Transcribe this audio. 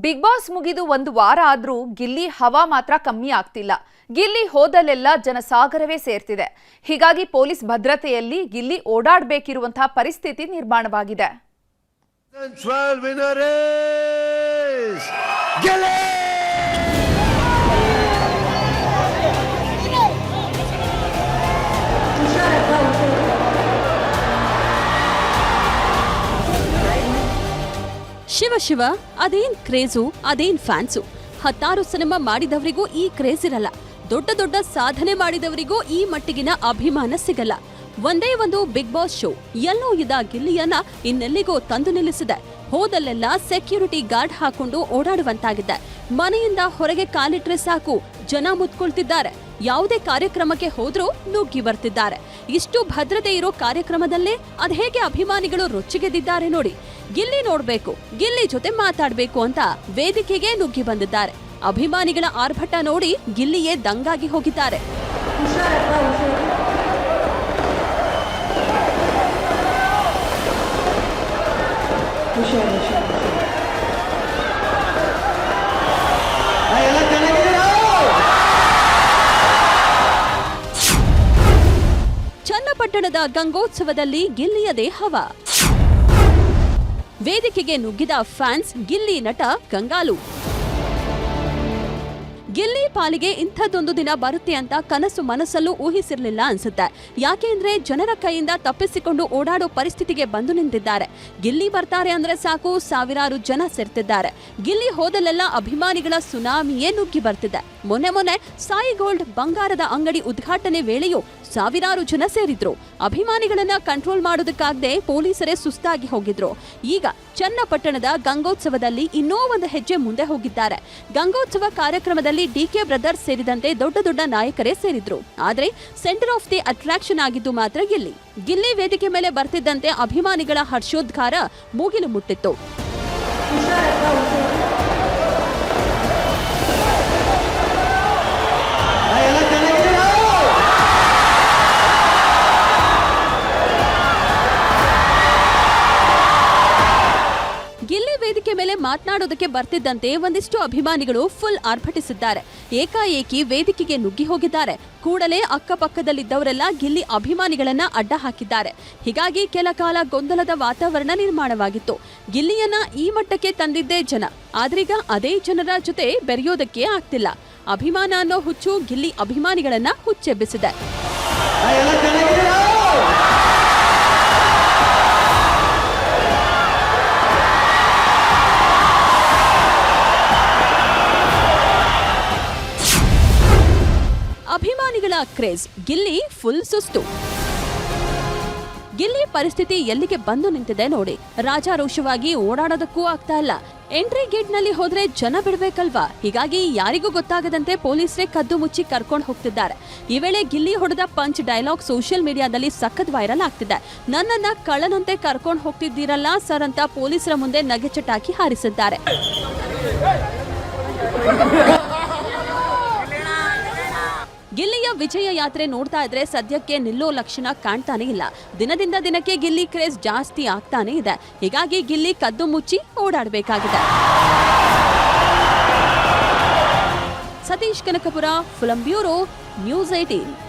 Big boss ಮುಗಿದು ಒಂದು ವಾರ ಆದ್ರೂ ಗಿಲ್ಲಿ ಹವಾ ಮಾತ್ರ ಕಮ್ಮಿ ಆಗ್ತಿಲ್ಲ. ಗಿಲ್ಲಿ ಹೋದಲ್ಲೆಲ್ಲ ಜನಸಾಗರವೇ ಸೇರ್ತಿದೆ. ಹೀಗಾಗಿ ಪೊಲೀಸ್ ಭದ್ರತೆಯಲ್ಲಿ ಗಿಲ್ಲಿ ಓಡಾಡಬೇಕಿರುವಂತಹ ಪರಿಸ್ಥಿತಿ ನಿರ್ಮಾಣವಾಗಿದೆ. ಶಿವ ಶಿವ, ಅದೇನ್ ಕ್ರೇಜು, ಅದೇನ್ ಫ್ಯಾನ್ಸು. 16 ಸಿನಿಮಾ ಮಾಡಿದವರಿಗೂ ಈ ಕ್ರೇಜ್ ಇರಲ್ಲ. ದೊಡ್ಡ ದೊಡ್ಡ ಸಾಧನೆ ಮಾಡಿದವರಿಗೂ ಈ ಮಟ್ಟಿಗಿನ ಅಭಿಮಾನ ಸಿಗಲ್ಲ. ಒಂದೇ ಒಂದು ಬಿಗ್ ಬಾಸ್ ಶೋ ಎಲ್ಲೋ ಇದ್ದ ಗಿಲ್ಲಿಯನ್ನ ಇನ್ನೆಲ್ಲಿಗೋ ತಂದು ನಿಲ್ಲಿಸಿದೆ. ಹೋದಲ್ಲೆಲ್ಲ ಸೆಕ್ಯೂರಿಟಿ ಗಾರ್ಡ್ ಹಾಕೊಂಡು ಓಡಾಡುವಂತಾಗಿದೆ. ಮನೆಯಿಂದ ಹೊರಗೆ ಕಾಲಿಟ್ರೆ ಸಾಕು ಜನ ಮುತ್ಕೊಳ್ತಿದ್ದಾರೆ. ಯಾವುದೇ ಕಾರ್ಯಕ್ರಮಕ್ಕೆ ಹೋದ್ರೂ ನುಗ್ಗಿ ಬರ್ತಿದ್ದಾರೆ. ಇಷ್ಟು ಭದ್ರತೆ ಇರೋ ಕಾರ್ಯಕ್ರಮದಲ್ಲೇ ಅದ್ ಹೇಗೆ ಅಭಿಮಾನಿಗಳು ರೊಚ್ಚಿಗೆದ್ದಿದ್ದಾರೆ ನೋಡಿ. ಗಿಲ್ಲಿ ನೋಡ್ಬೇಕು, ಗಿಲ್ಲಿ ಜೊತೆ ಮಾತಾಡ್ಬೇಕು ಅಂತ ವೇದಿಕೆಗೆ ನುಗ್ಗಿ ಬಂದಿದ್ದಾರೆ. ಅಭಿಮಾನಿಗಳ ಆರ್ಭಟ ನೋಡಿ ಗಿಲ್ಲಿಯೇ ದಂಗಾಗಿ ಹೋಗಿದ್ದಾರೆ. ಚನ್ನಪಟ್ಟಣದ ಗಂಗೋತ್ಸವದಲ್ಲಿ ಗಿಲ್ಲಿಯದೇ ಹವಾ. ವೇದಿಕೆಗೆ ನುಗ್ಗಿದ ಫ್ಯಾನ್ಸ್ ಗಿಲ್ಲಿ ನಟ ಕಂಗಾಲು. ಗಿಲ್ಲಿ ಪಾಲಿಗೆ ಇಂಥದ್ದೊಂದು ದಿನ ಬರುತ್ತೆ ಅಂತ ಕನಸು ಮನಸ್ಸಲ್ಲೂ ಊಹಿಸಿರ್ಲಿಲ್ಲ ಅನ್ಸುತ್ತೆ. ಯಾಕೆಂದ್ರೆ ಜನರ ಕೈಯಿಂದ ತಪ್ಪಿಸಿಕೊಂಡು ಓಡಾಡೋ ಪರಿಸ್ಥಿತಿಗೆ ಬಂದು ನಿಂತಿದ್ದಾರೆ. ಗಿಲ್ಲಿ ಬರ್ತಾರೆ ಅಂದ್ರೆ ಸಾಕು ಸಾವಿರಾರು ಜನ ಸೇರ್ತಿದ್ದಾರೆ. ಗಿಲ್ಲಿ ಹೋದಲ್ಲೆಲ್ಲ ಅಭಿಮಾನಿಗಳ ಸುನಾಮಿಯೇ ನುಗ್ಗಿ ಬರ್ತಿದೆ. ಮೊನ್ನೆ ಸಾಯಿ ಗೋಲ್ಡ್ ಬಂಗಾರದ ಅಂಗಡಿ ಉದ್ಘಾಟನೆ ವೇಳೆಯೂ ಸಾವಿರಾರು ಜನ ಸೇರಿದ್ರು. ಅಭಿಮಾನಿಗಳನ್ನ ಕಂಟ್ರೋಲ್ ಮಾಡೋದಕ್ಕಾಗದೆ ಪೊಲೀಸರೇ ಸುಸ್ತಾಗಿ ಹೋಗಿದ್ರು. ಈಗ ಚನ್ನಪಟ್ಟಣದ ಗಂಗೋತ್ಸವದಲ್ಲಿ ಇನ್ನೂ ಒಂದು ಹೆಜ್ಜೆ ಮುಂದೆ ಹೋಗಿದ್ದಾರೆ. ಗಂಗೋತ್ಸವ ಕಾರ್ಯಕ್ರಮದಲ್ಲಿ ಡಿಕೆ ಬ್ರದರ್ಸ್ ಸೇರಿದಂತೆ ದೊಡ್ಡ ದೊಡ್ಡ ನಾಯಕರೇ ಸೇರಿದ್ರು. ಆದ್ರೆ ಸೆಂಟರ್ ಆಫ್ ದಿ ಅಟ್ರಾಕ್ಷನ್ ಆಗಿದ್ದು ಮಾತ್ರ ಗಿಲ್ಲಿ. ಗಿಲ್ಲಿ ವೇದಿಕೆ ಮೇಲೆ ಬರ್ತಿದ್ದಂತೆ ಅಭಿಮಾನಿಗಳ ಹರ್ಷೋದ್ಗಾರ ಮೂಗಿಲು ಮುಟ್ಟಿತ್ತು. ಗಿಲ್ಲಿ ವೇದಿಕೆ ಮೇಲೆ ಮಾತನಾಡೋದಕ್ಕೆ ಬರ್ತಿದ್ದಂತೆ ಒಂದಿಷ್ಟು ಅಭಿಮಾನಿಗಳು ಫುಲ್ ಆರ್ಭಟಿಸಿದ್ದಾರೆ. ಏಕಾಏಕಿ ವೇದಿಕೆಗೆ ನುಗ್ಗಿ ಹೋಗಿದ್ದಾರೆ. ಕೂಡಲೇ ಅಕ್ಕಪಕ್ಕದಲ್ಲಿದ್ದವರೆಲ್ಲ ಗಿಲ್ಲಿ ಅಭಿಮಾನಿಗಳನ್ನ ಅಡ್ಡ ಹಾಕಿದ್ದಾರೆ. ಹೀಗಾಗಿ ಕೆಲ ಕಾಲ ಗೊಂದಲದ ವಾತಾವರಣ ನಿರ್ಮಾಣವಾಗಿತ್ತು. ಗಿಲ್ಲಿಯನ್ನ ಈ ಮಟ್ಟಕ್ಕೆ ತಂದಿದ್ದೇ ಜನ, ಆದ್ರೀಗ ಅದೇ ಜನರ ಜೊತೆ ಬೆರೆಯೋದಕ್ಕೆ ಆಗ್ತಿಲ್ಲ. ಅಭಿಮಾನ ಅನ್ನೋ ಹುಚ್ಚು ಗಿಲ್ಲಿ ಅಭಿಮಾನಿಗಳನ್ನ ಹುಚ್ಚೆಬ್ಬಿಸಿದೆ. ಅಭಿಮಾನಿಗಳ ಕ್ರೇಜ್, ಗಿಲ್ಲಿ ಫುಲ್ ಸುಸ್ತು. ಗಿಲ್ಲಿ ಪರಿಸ್ಥಿತಿ ಎಲ್ಲಿಗೆ ಬಂದು ನಿಂತಿದೆ ನೋಡಿ. ರಾಜಾರೋಷವಾಗಿ ಓಡಾಡೋದಕ್ಕೂ ಆಗ್ತಾ ಇಲ್ಲ. ಎಂಟ್ರಿ ಗೇಟ್ ನಲ್ಲಿ ಹೋದ್ರೆ ಜನ ಬಿಡ್ಬೇಕಲ್ವಾ. ಹೀಗಾಗಿ ಯಾರಿಗೂ ಗೊತ್ತಾಗದಂತೆ ಪೊಲೀಸರೇ ಕದ್ದು ಮುಚ್ಚಿ ಕರ್ಕೊಂಡು ಹೋಗ್ತಿದ್ದಾರೆ. ಈ ವೇಳೆ ಗಿಲ್ಲಿ ಹೊಡೆದ ಪಂಚ್ ಡೈಲಾಗ್ ಸೋಷಿಯಲ್ ಮೀಡಿಯಾದಲ್ಲಿ ಸಖತ್ ವೈರಲ್ ಆಗ್ತಿದೆ. ನನ್ನನ್ನ ಕಳ್ಳನಂತೆ ಕರ್ಕೊಂಡು ಹೋಗ್ತಿದ್ದೀರಲ್ಲ ಸರ್ ಅಂತ ಪೊಲೀಸರ ಮುಂದೆ ನಗೆಚಟಾಕಿ ಹಾರಿಸಿದ್ದಾರೆ. ಗಿಲ್ಲಿಯ ವಿಜಯ ಯಾತ್ರೆ ನೋಡ್ತಾ ಇದ್ರೆ ಸದ್ಯಕ್ಕೆ ನಿಲ್ಲೋ ಲಕ್ಷಣ ಕಾಣ್ತಾನೆ ಇಲ್ಲ. ದಿನದಿಂದ ದಿನಕ್ಕೆ ಗಿಲ್ಲಿ ಕ್ರೇಜ್ ಜಾಸ್ತಿ ಆಗ್ತಾನೆ ಇದೆ. ಹೀಗಾಗಿ ಗಿಲ್ಲಿ ಕದ್ದು ಮುಚ್ಚಿ ಓಡಾಡಬೇಕಾಗಿದೆ. Satish Kanakapura, film bureau, news 18.